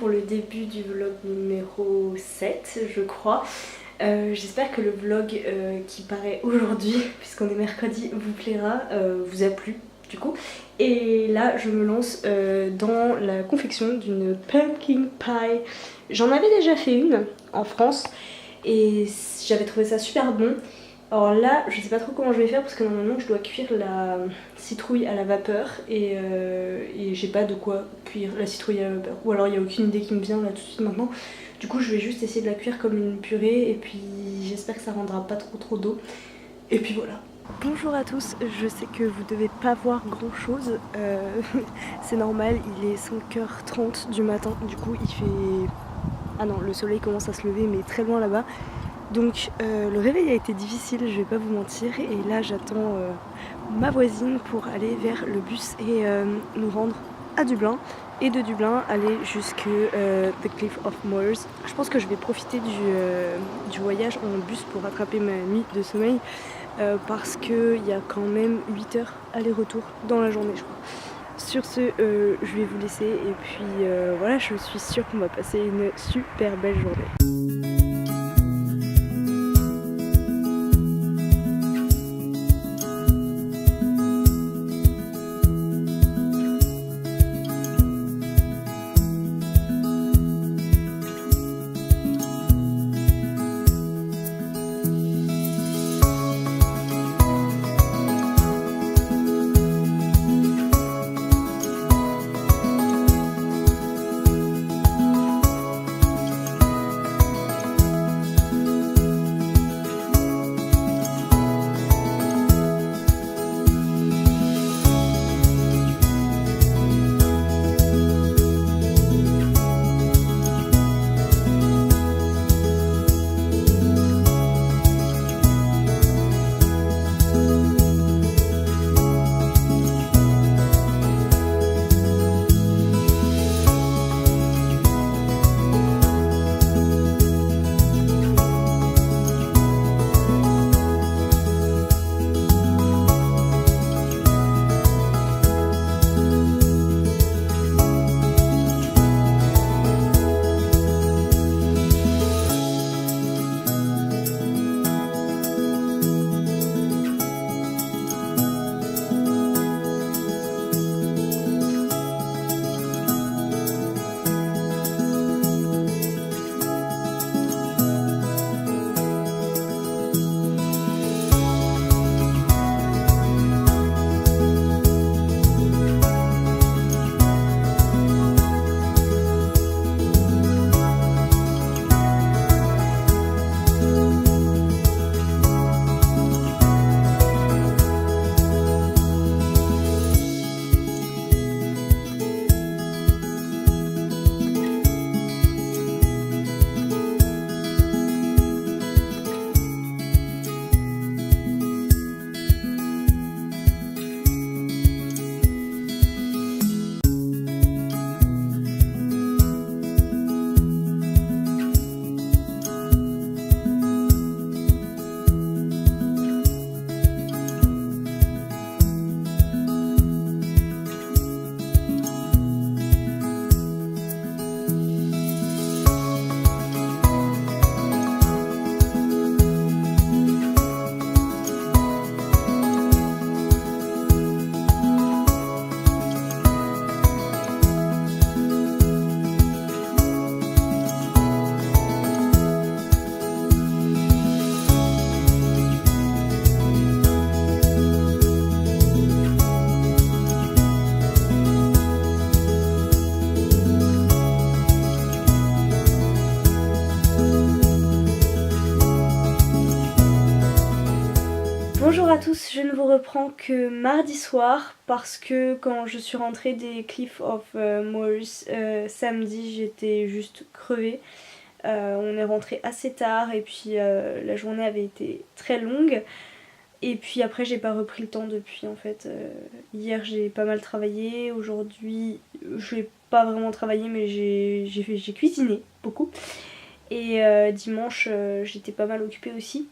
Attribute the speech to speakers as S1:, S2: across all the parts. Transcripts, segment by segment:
S1: pour le début du vlog numéro 7 je crois. J'espère que le vlog qui paraît aujourd'hui, puisqu'on est mercredi, vous plaira, vous a plu du coup. Et là je me lance dans la confection d'une pumpkin pie. J'en avais déjà fait une en France et j'avais trouvé ça super bon. Alors là je sais pas trop comment je vais faire parce que normalement je dois cuire la citrouille à la vapeur et j'ai pas de quoi cuire la citrouille à la vapeur. Ou alors il n'y a aucune idée qui me vient là tout de suite maintenant. Du coup je vais juste essayer de la cuire comme une purée et puis j'espère que ça rendra pas trop d'eau. Et puis voilà. Bonjour à tous, je sais que vous devez pas voir grand chose, c'est normal, il est 5h30 du matin, du coup il fait... Ah non, le soleil commence à se lever mais très loin là-bas. Donc le réveil a été difficile, je vais pas vous mentir, et là j'attends ma voisine pour aller vers le bus et nous rendre à Dublin, et de Dublin aller jusque The Cliff of Moher. Je pense que je vais profiter du voyage en bus pour rattraper ma nuit de sommeil parce qu'il y a quand même 8 heures aller-retour dans la journée je crois. Sur ce, je vais vous laisser et puis voilà, je suis sûre qu'on va passer une super belle journée. Bonjour à tous, je ne vous reprends que mardi soir parce que quand je suis rentrée des Cliff of Moher samedi j'étais juste crevée. On est rentré assez tard et puis la journée avait été très longue. Et puis après j'ai pas repris le temps depuis en fait. Hier j'ai pas mal travaillé, aujourd'hui j'ai pas vraiment travaillé mais j'ai cuisiné beaucoup. Et dimanche j'étais pas mal occupée aussi.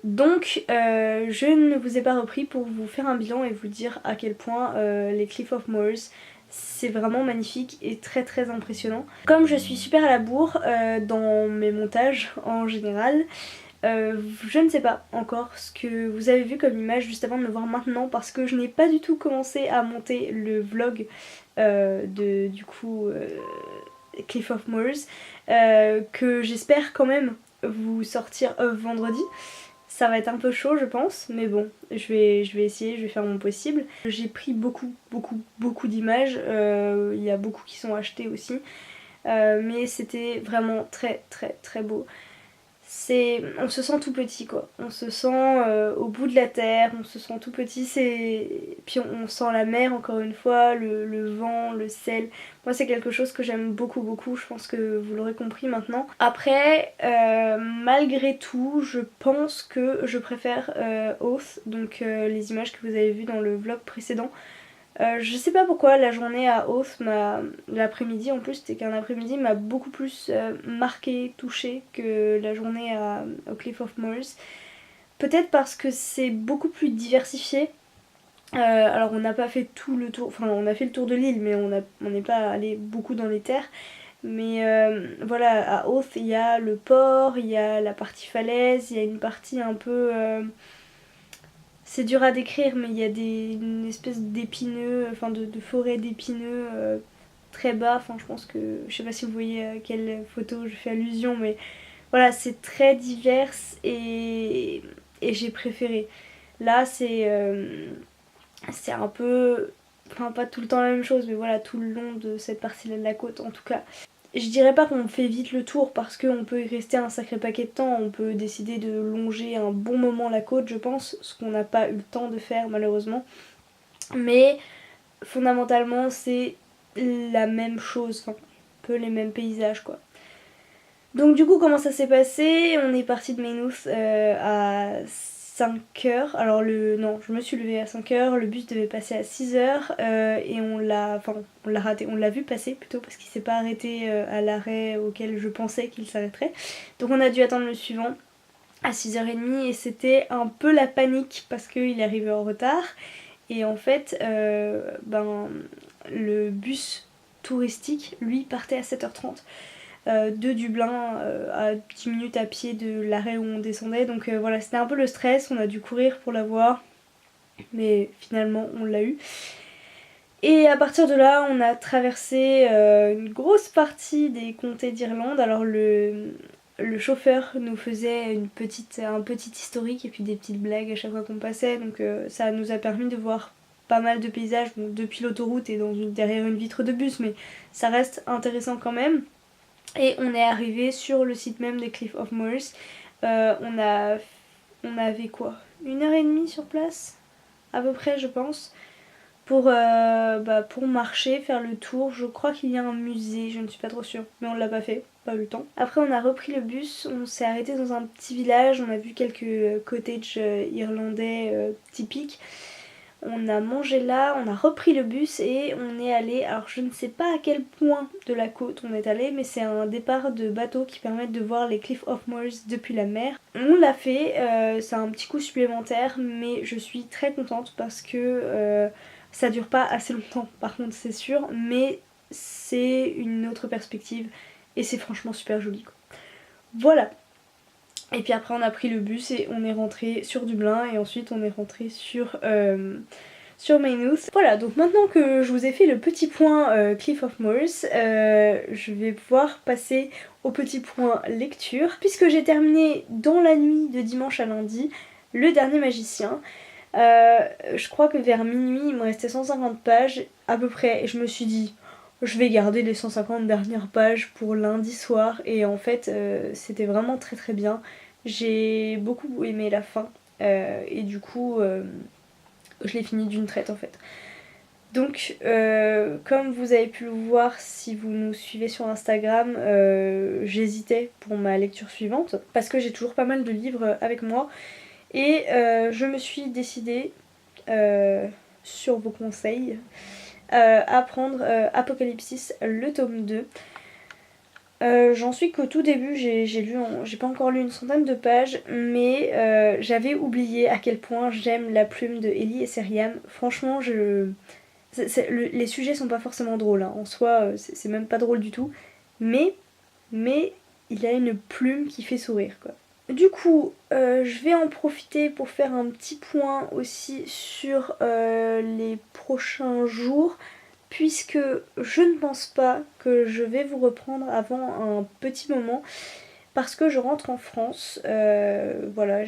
S1: Donc je ne vous ai pas repris pour vous faire un bilan et vous dire à quel point les Cliff of Moher C'est vraiment magnifique et très très impressionnant. Comme je suis super à la bourre dans mes montages en général, je ne sais pas encore ce que vous avez vu comme image juste avant de me voir maintenant parce que je n'ai pas du tout commencé à monter le vlog de du coup Cliff of Moher que j'espère quand même vous sortir vendredi. Ça va être un peu chaud je pense, mais bon, je vais essayer, je vais faire mon possible. J'ai pris beaucoup d'images, il y a beaucoup qui sont achetées aussi, mais c'était vraiment très beau. On se sent tout petit quoi, on se sent au bout de la terre, on se sent tout petit, puis on sent la mer encore une fois, le vent, le sel. Moi c'est quelque chose que j'aime beaucoup, je pense que vous l'aurez compris maintenant. Après, malgré tout, je pense que je préfère Oath, donc les images que vous avez vues dans le vlog précédent. Je sais pas pourquoi la journée à Oath, l'après-midi en plus, c'était qu'un après-midi m'a beaucoup plus marqué, touché que la journée au Cliff of Moher. Peut-être parce que c'est beaucoup plus diversifié. Alors on n'a pas fait tout le tour, enfin on a fait le tour de l'île mais on n'est pas allé beaucoup dans les terres. Mais voilà, à Oath il y a le port, il y a la partie falaise, il y a une partie un peu... c'est dur à décrire, mais il y a une espèce d'épineux, enfin de forêt d'épineux très bas. Enfin, je pense que. Je sais pas si vous voyez à quelle photo je fais allusion, mais voilà, c'est très divers et j'ai préféré. Là, c'est un peu. Enfin, pas tout le temps la même chose, mais voilà, tout le long de cette partie-là de la côte en tout cas. Je dirais pas qu'on fait vite le tour parce qu'on peut y rester un sacré paquet de temps, on peut décider de longer un bon moment la côte je pense, ce qu'on n'a pas eu le temps de faire malheureusement. Mais fondamentalement c'est la même chose, enfin un peu les mêmes paysages quoi. Donc du coup comment ça s'est passé? On est parti de Maynooth à 5h. Alors non, je me suis levée à 5h, le bus devait passer à 6h et on l'a raté, on l'a vu passer plutôt parce qu'il s'est pas arrêté à l'arrêt auquel je pensais qu'il s'arrêterait. Donc on a dû attendre le suivant à 6h30 et c'était un peu la panique parce qu'il est arrivé en retard et en fait le bus touristique lui partait à 7h30 de Dublin à 10 minutes à pied de l'arrêt où on descendait. Donc voilà, c'était un peu le stress, on a dû courir pour l'avoir, mais finalement on l'a eu. Et à partir de là, on a traversé une grosse partie des comtés d'Irlande. Alors le chauffeur nous faisait un petit historique et puis des petites blagues à chaque fois qu'on passait. Donc ça nous a permis de voir pas mal de paysages depuis l'autoroute et derrière une vitre de bus, mais ça reste intéressant quand même. Et on est arrivé sur le site même des Cliff of Moher. On avait quoi, 1h30 sur place à peu près je pense pour marcher, faire le tour. Je crois qu'il y a un musée, je ne suis pas trop sûre, mais on l'a pas fait, pas eu le temps. Après on a repris le bus, on s'est arrêté dans un petit village, on a vu quelques cottages irlandais typiques. On a mangé là, on a repris le bus et on est allé, alors je ne sais pas à quel point de la côte on est allé, mais c'est un départ de bateau qui permet de voir les Cliff of Moher depuis la mer. On l'a fait, c'est un petit coup supplémentaire, mais je suis très contente parce que ça dure pas assez longtemps par contre c'est sûr, mais c'est une autre perspective et c'est franchement super joli quoi. Voilà. Et puis après on a pris le bus et on est rentré sur Dublin et ensuite on est rentré sur Maynooth. Voilà, donc maintenant que je vous ai fait le petit point Cliff of Moher, je vais pouvoir passer au petit point lecture. Puisque j'ai terminé dans la nuit de dimanche à lundi Le Dernier Magicien. Je crois que vers minuit il me restait 150 pages à peu près et je me suis dit je vais garder les 150 dernières pages pour lundi soir et en fait c'était vraiment très bien. J'ai beaucoup aimé la fin et du coup je l'ai fini d'une traite en fait. Donc comme vous avez pu le voir si vous nous suivez sur Instagram, j'hésitais pour ma lecture suivante parce que j'ai toujours pas mal de livres avec moi et je me suis décidée sur vos conseils à prendre Apocalypsis le tome 2. J'en suis qu'au tout début, j'ai pas encore lu une centaine de pages, mais j'avais oublié à quel point j'aime la plume de Ellie et Seriam. Franchement, Les sujets sont pas forcément drôles, hein. En soi c'est même pas drôle du tout, mais il a une plume qui fait sourire quoi. Du coup, je vais en profiter pour faire un petit point aussi sur les prochains jours, puisque je ne pense pas que je vais vous reprendre avant un petit moment, parce que je rentre en France. Voilà,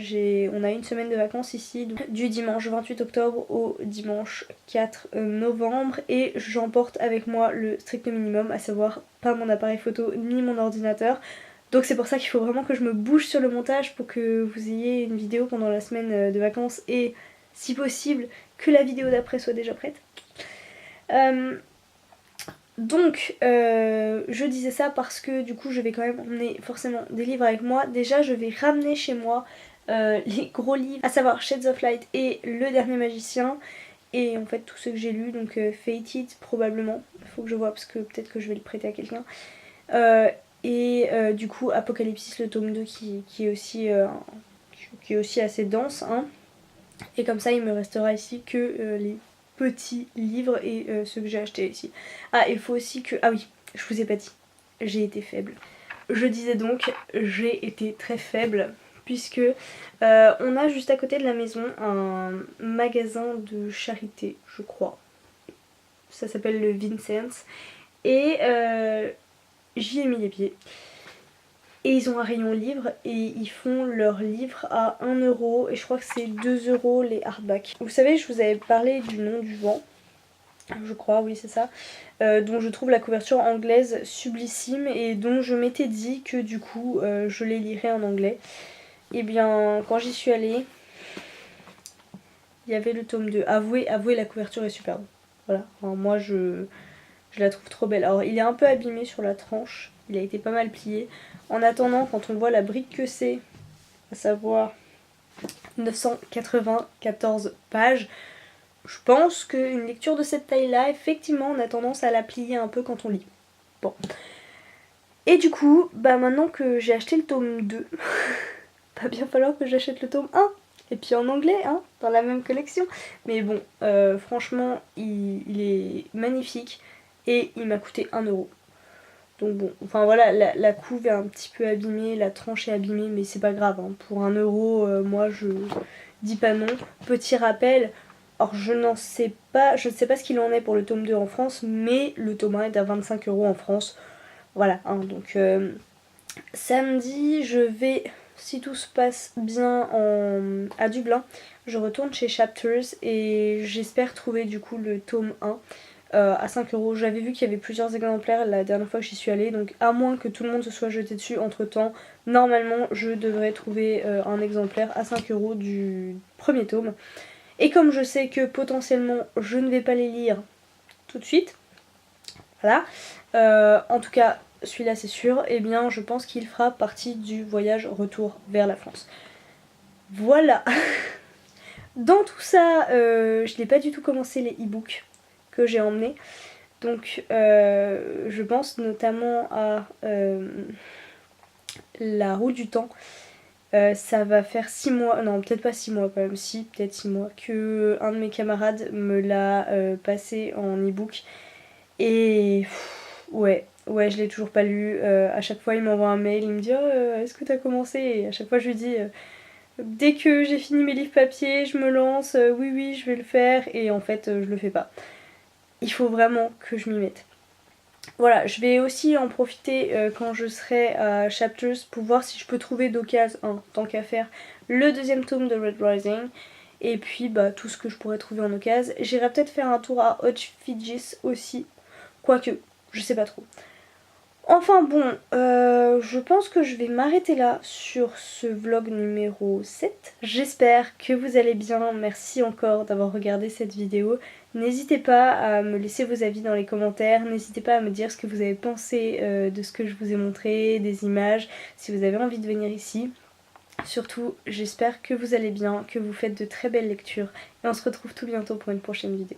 S1: on a une semaine de vacances ici, du dimanche 28 octobre au dimanche 4 novembre, et j'emporte avec moi le strict minimum, à savoir pas mon appareil photo ni mon ordinateur. Donc c'est pour ça qu'il faut vraiment que je me bouge sur le montage pour que vous ayez une vidéo pendant la semaine de vacances, et si possible que la vidéo d'après soit déjà prête. Donc je disais ça parce que du coup je vais quand même emmener forcément des livres avec moi. Déjà je vais ramener chez moi les gros livres, à savoir Shades of Light et Le Dernier Magicien, et en fait tous ceux que j'ai lus, donc Fated probablement, il faut que je vois parce que peut-être que je vais le prêter à quelqu'un. Du coup Apocalypsis le tome 2 qui est aussi assez dense, hein. Et comme ça il me restera ici que les petits livres et ceux que j'ai achetés ici. Ah, il faut aussi que... Ah oui, je vous ai pas dit, j'ai été faible. Je disais donc, j'ai été très faible, puisque on a juste à côté de la maison un magasin de charité, je crois. Ça s'appelle le Vincent's. Et j'y ai mis les pieds. Et ils ont un rayon livre et ils font leurs livres à 1 € et je crois que c'est 2 € les hardbacks. Vous savez, je vous avais parlé du Nom du Vent, je crois, oui c'est ça, dont je trouve la couverture anglaise sublissime et dont je m'étais dit que du coup je les lirais en anglais. Et bien quand j'y suis allée, il y avait le tome 2. Avouez, la couverture est superbe. Voilà, enfin, moi je la trouve trop belle. Alors il est un peu abîmé sur la tranche, il a été pas mal plié. En attendant, quand on voit la brique que c'est, à savoir 994 pages, je pense qu'une lecture de cette taille-là, effectivement, on a tendance à la plier un peu quand on lit. Bon. Et du coup, bah maintenant que j'ai acheté le tome 2, va bien falloir que j'achète le tome 1. Et puis en anglais, hein, dans la même collection. Mais bon, franchement, il est magnifique et il m'a coûté 1 €. Donc bon, enfin voilà, la couve est un petit peu abîmée, la tranche est abîmée, mais c'est pas grave, hein. Pour 1 €, moi je dis pas non. Petit rappel, alors je ne sais pas ce qu'il en est pour le tome 2 en France, mais le tome 1 est à 25 € en France. Voilà, hein, donc samedi, je vais, si tout se passe bien à Dublin, je retourne chez Chapters et j'espère trouver du coup le tome 1. À 5 €. J'avais vu qu'il y avait plusieurs exemplaires la dernière fois que j'y suis allée, donc à moins que tout le monde se soit jeté dessus entre temps, normalement je devrais trouver un exemplaire à 5 € du premier tome. Et comme je sais que potentiellement je ne vais pas les lire tout de suite, voilà, en tout cas celui-là c'est sûr, et bien je pense qu'il fera partie du voyage retour vers la France. Voilà. Dans tout ça, je n'ai pas du tout commencé les e-books que j'ai emmenés. Donc je pense notamment à La Roue du Temps. Ça va faire 6 mois, non peut-être pas 6 mois quand même, si peut-être 6 mois, que un de mes camarades me l'a passé en e-book. Et ouais, je l'ai toujours pas lu. À chaque fois il m'envoie un mail, il me dit est-ce que t'as commencé? Et à chaque fois je lui dis dès que j'ai fini mes livres papier, je me lance, oui je vais le faire, et en fait je le fais pas. Il faut vraiment que je m'y mette. Voilà, je vais aussi en profiter quand je serai à Chapters pour voir si je peux trouver d'occasion, tant qu'à faire, le deuxième tome de Red Rising. Et puis bah tout ce que je pourrais trouver en occasion. J'irai peut-être faire un tour à Hot Fidges aussi, quoique, je sais pas trop. Enfin bon, je pense que je vais m'arrêter là sur ce vlog numéro 7. J'espère que vous allez bien, merci encore d'avoir regardé cette vidéo. N'hésitez pas à me laisser vos avis dans les commentaires, n'hésitez pas à me dire ce que vous avez pensé de ce que je vous ai montré, des images, si vous avez envie de venir ici. Surtout, j'espère que vous allez bien, que vous faites de très belles lectures, et on se retrouve tout bientôt pour une prochaine vidéo.